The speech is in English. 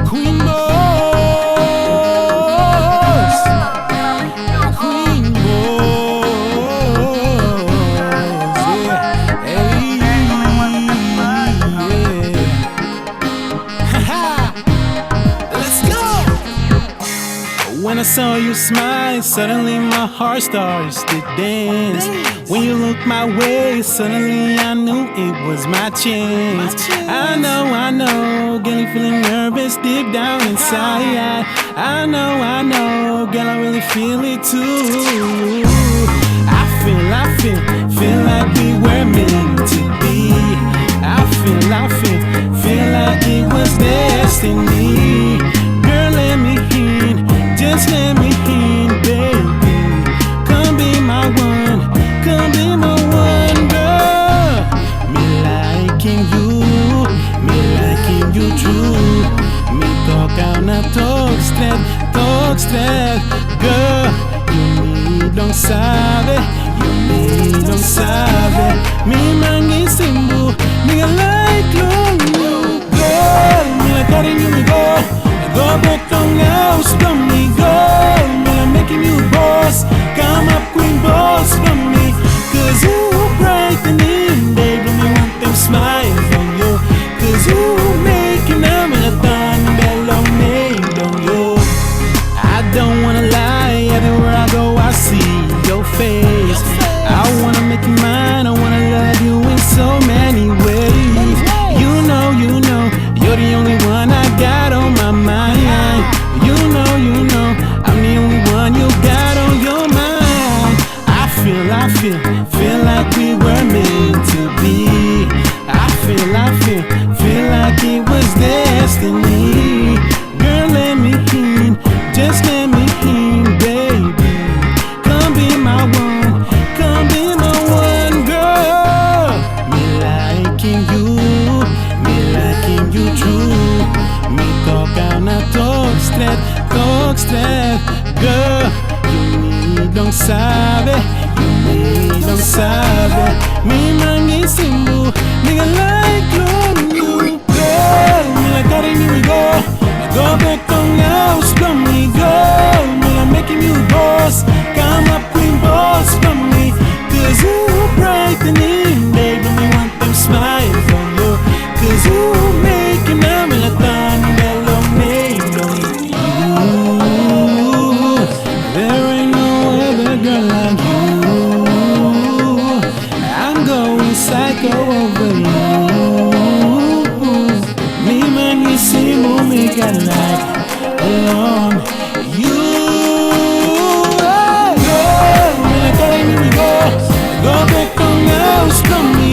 Queen Boss, Queen Boss, yeah. Hey, yeah. Ha let's go. When I saw you smile, suddenly my heart starts to dance. When you looked my way, suddenly I knew it was my chance. I know, girl, you feeling nervous deep down inside. I know, girl, I really feel it too. I feel like we were meant to be. I feel like it was destiny. Girl, let me in, just let me in, baby. Come be my one, come be my one, girl. Me liking you true. Me talk out na talk straight, girl. You me don't sabe, me mangisimbu, me like you, girl. Me like carrying you, me go back to house from me, girl. Me like making you boss, come up Queen Boss from me. 'Cause you brightening, baby, me want them smiles on you. 'Cause you making them a thon belong made on you. I don't wanna lie, everywhere I go I see your face. I wanna make you mine, I wanna love you in so many ways. You know, you're the only one I got on my mind. You know, I'm the only one you got on your mind. I feel like we were meant to be. I feel like it was destiny. Girl, let me in, just let me in, baby. Come be my one, girl. Me liking you true. Me talk out na talk straight, girl. You need don't sabe, me mangisimbu, nigga like you, girl. Me like carrying you, go back to house from me, girl. Me like making you boss, come up Queen Boss from me. 'Cause you brightening, baby, me want them smiles on you. 'Cause you making them a thon belong made on you. There ain't no other girl like you. I'm going psycho over you. Me man, you see, me got like along you. Girl, me like carrying me, go back to house from me.